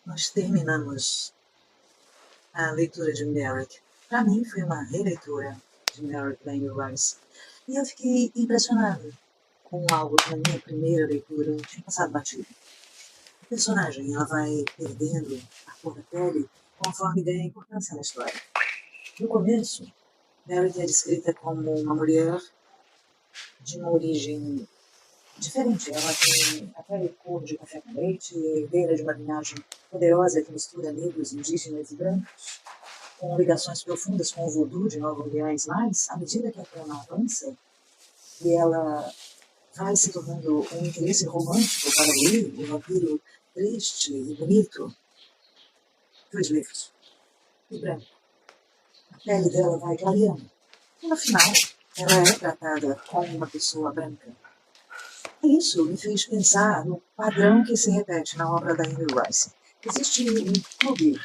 Nós terminamos a leitura de Merrick. Para mim, foi uma releitura de Merrick da Anne Rice. E eu fiquei impressionada com algo que na minha primeira leitura tinha passado batido. A personagem ela vai perdendo a cor da pele conforme ganha importância na história. No começo, Merrick é descrita como uma mulher de uma origem diferente. Ela tem a pele cor de café com leite, herdeira de uma linhagem poderosa que mistura negros, indígenas e brancos, com ligações profundas com o voodoo de Nova Orleans, mas, à medida que a trama avança, e ela vai se tornando um interesse romântico para Louis, o vampiro triste e bonito, dos livros, e branco. A pele dela vai clareando. E no final, ela é tratada como uma pessoa branca. E isso me fez pensar no padrão que se repete na obra da Anne Rice. Existe um clube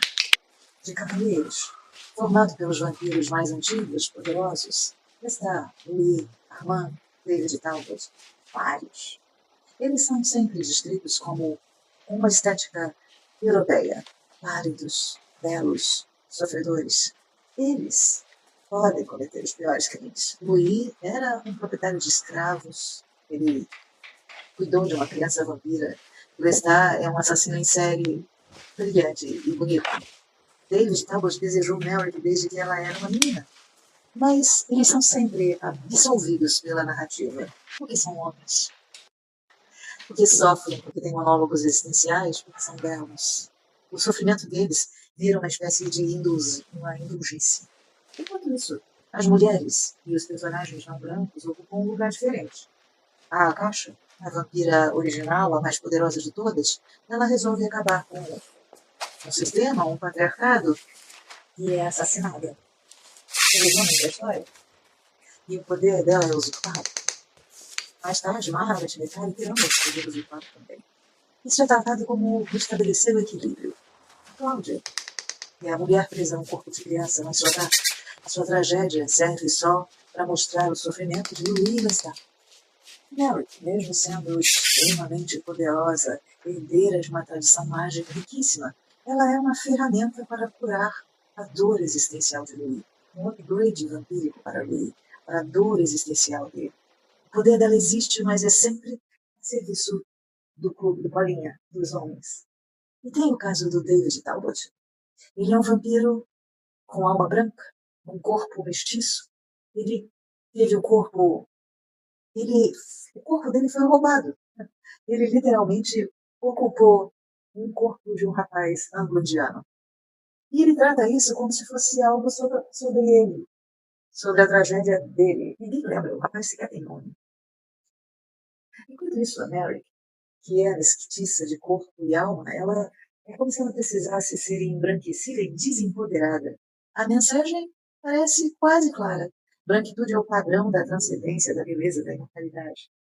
de cavaleiros, formado pelos vampiros mais antigos, poderosos. Está Louis, Armand, David Talbot, vários. Eles são sempre descritos como uma estética europeia, pálidos, belos, sofredores. Eles podem cometer os piores crimes. Louis era um proprietário de escravos, ele cuidou de uma criança vampira. Lestat é um assassino em série brilhante e bonito. David Talbot desejou Merrick desde que ela era uma menina. Mas eles são sempre absolvidos pela narrativa, porque são homens. Porque sofrem, porque têm monólogos existenciais, porque são belos. O sofrimento deles vira uma espécie de uma indulgência. Enquanto isso, as mulheres e os personagens não brancos ocupam um lugar diferente. A Akasha, a vampira original, a mais poderosa de todas, ela resolve acabar com um sistema, um patriarcado, e é assassinada pelos homens da história. E o poder dela é usurpado. Mais tarde, Margaret Mettler teremos esse poder usurpado também. Isso é tratado como restabelecer o equilíbrio. Cláudia é a mulher presa num corpo de criança, mas a sua tragédia serve só para mostrar o sofrimento de Louis e Lestat. Merrick, mesmo sendo extremamente poderosa, herdeira de uma tradição mágica riquíssima, ela é uma ferramenta para curar a dor existencial de Louis, um upgrade vampírico para Louis, para a dor existencial dele. O poder dela existe, mas é sempre a serviço do clube, do bolinha, dos homens. E tem o caso do David Talbot. Ele é um vampiro com alma branca, um corpo mestiço. Ele teve o corpo corpo dele foi roubado. Ele literalmente ocupou um corpo de um rapaz anglo-indiano. E ele trata isso como se fosse algo sobre ele, sobre a tragédia dele. Ninguém lembra, o rapaz sequer tem nome. Enquanto isso, a Mary, que é mestiça de corpo e alma, ela é como se ela precisasse ser embranquecida e desempoderada. A mensagem parece quase clara. Branquitude é o padrão da transcendência, da beleza, da imortalidade.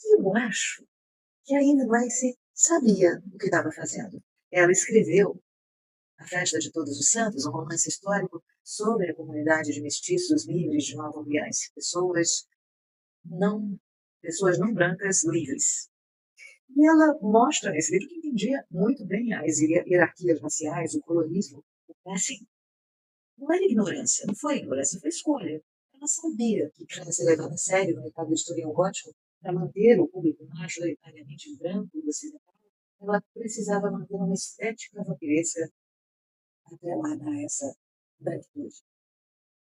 E eu acho que a Anne Rice sabia o que estava fazendo. Ela escreveu A Festa de Todos os Santos, um romance histórico sobre a comunidade de mestiços livres de Nova Orleans, não, pessoas não brancas livres. E ela mostra nesse livro que entendia muito bem as hierarquias raciais, o colorismo, o passing. Não era ignorância, não foi ignorância, foi escolha. Ela sabia que para ser levada a sério no mercado editorial gótico, para manter o público majoritariamente branco e ocidental, ela precisava manter uma estética vampiresca atrelada a essa branquitude.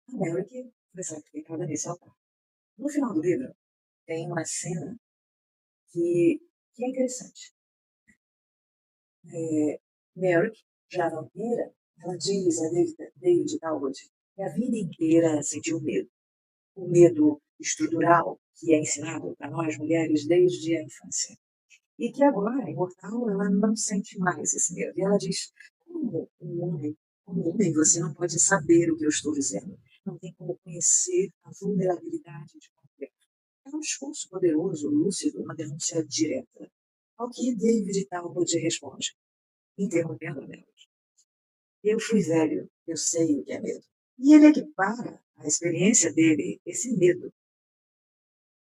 A Merrick foi sacrificada nesse altar. No final do livro, tem uma cena que é interessante. Merrick, já vampira, ela diz a David Talbot que a vida inteira sentiu medo. O medo estrutural que é ensinado para nós mulheres desde a infância. E que agora, imortal, ela não sente mais esse medo. E ela diz, como homem, você não pode saber o que eu estou dizendo. Não tem como conhecer a vulnerabilidade de uma mulher. É um discurso poderoso, lúcido, uma denúncia direta. Ao que David Talbot responde, interrompendo a Melody. Eu fui velho, eu sei o que é medo. E ele equipara a experiência dele, esse medo,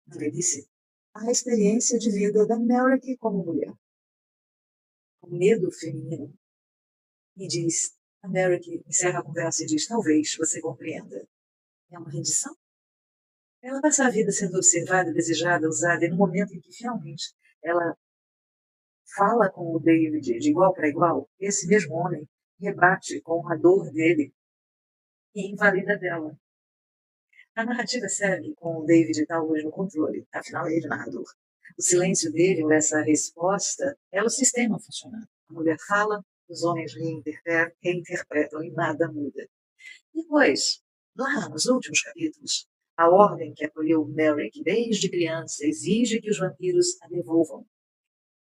na velhice, à experiência de vida da Merrick como mulher. O medo feminino e diz, a Merrick encerra a conversa e diz, talvez você compreenda. É uma rendição? Ela passa a vida sendo observada, desejada, usada, e no momento em que finalmente ela fala com o David de igual para igual, esse mesmo homem rebate com a dor dele e invalida dela. A narrativa segue com o David Talbot no controle, afinal ele é narrador. O silêncio dele, ou essa resposta, é o sistema funcionando. A mulher fala, os homens reinterpretam e nada muda. Depois, lá nos últimos capítulos, a ordem que acolheu Merrick desde criança exige que os vampiros a devolvam,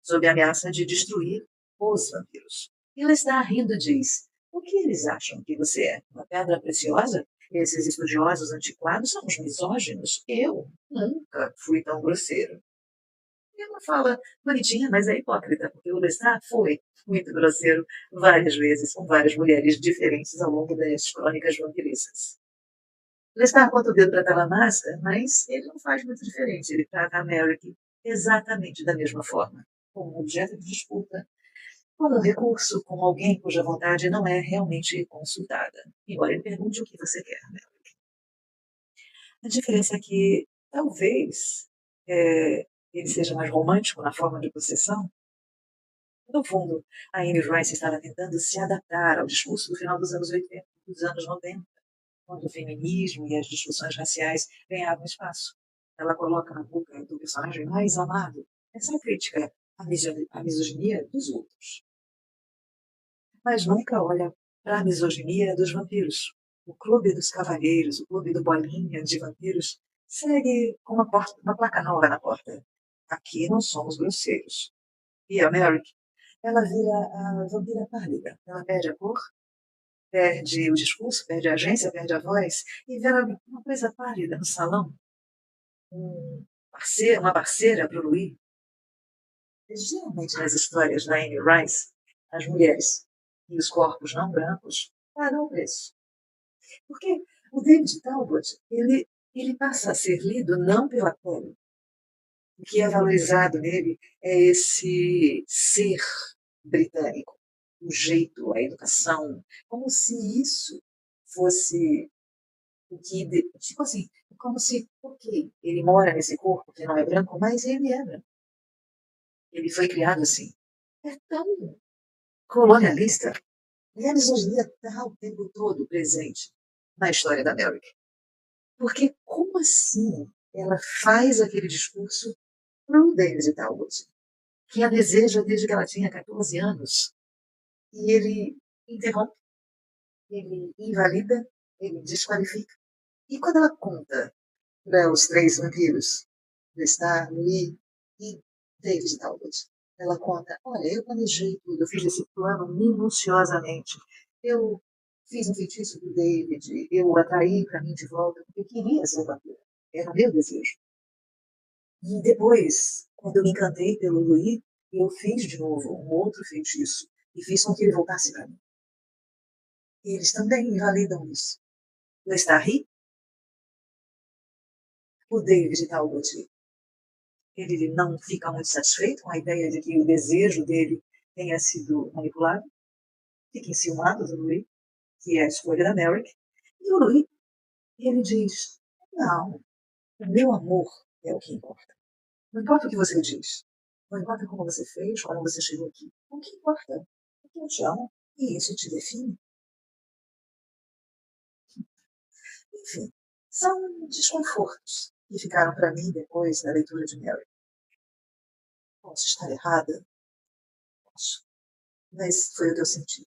sob a ameaça de destruir os vampiros. E ela está rindo e diz, o que eles acham que você é? Uma pedra preciosa? Esses estudiosos antiquados são os misóginos. Eu nunca fui tão grosseiro. E ela fala bonitinha, mas é hipócrita, porque o Lestat foi muito grosseiro várias vezes com várias mulheres diferentes ao longo das crônicas vampirescas. Lestat aponta o dedo para Talamasca, mas ele não faz muito diferente. Ele trata a Merrick exatamente da mesma forma, como um objeto de disputa, como um recurso, como alguém cuja vontade não é realmente consultada. Embora ele pergunte o que você quer, Merrick. A diferença é que, talvez, ele seja mais romântico na forma de possessão. No fundo, a Anne Rice estava tentando se adaptar ao discurso do final dos anos 80, dos anos 90, quando o feminismo e as discussões raciais ganhavam espaço. Ela coloca na boca do personagem mais amado essa crítica à misoginia dos outros. Mas nunca olha para a misoginia dos vampiros. O Clube dos Cavalheiros, o Clube do Bolinha de Vampiros, segue com uma placa nova na porta. Aqui não somos grosseiros. E a Merrick, ela vira a vampira pálida. Ela perde a cor, perde o discurso, perde a agência, perde a voz, e vira uma coisa pálida no salão. Uma parceira para o Louis. Geralmente nas histórias da Anne Rice, as mulheres e os corpos não brancos pagam o preço. Porque o David Talbot, ele passa a ser lido não pela pele. O que é valorizado nele é esse ser britânico, o jeito, a educação, como se isso fosse o que, tipo assim, como se, ok, ele mora nesse corpo que não é branco, mas ele é branco. Ele foi criado assim. É tão colonialista. E a misoginia está o tempo todo presente na história da Merrick. Porque como assim ela faz aquele discurso para o David Talbot, que a deseja desde que ela tinha 14 anos, e ele interrompe, ele invalida, ele desqualifica. E quando ela conta para os três vampiros, Lestat, Louis e David Talbot, ela conta, olha, eu planejei tudo, eu fiz esse plano minuciosamente, eu fiz um feitiço do David, eu o atraí para mim de volta, porque eu queria ser vampiro, era o meu desejo. E depois, quando eu me encantei pelo Louis, eu fiz de novo um outro feitiço e fiz com que ele voltasse para mim. E eles também invalidam isso. Lestat ri, o David Talbot, ele não fica muito satisfeito com a ideia de que o desejo dele tenha sido manipulado, fica enciumado do Louis, que é a escolha da Merrick, e o Louis, ele diz, não, o meu amor é o que importa. Não importa o que você diz, não importa como você fez, como você chegou aqui, o que importa é que eu te amo e isso te define. Enfim, são desconfortos que ficaram para mim depois da leitura de Merrick. Posso estar errada? Posso. Mas foi o que eu senti.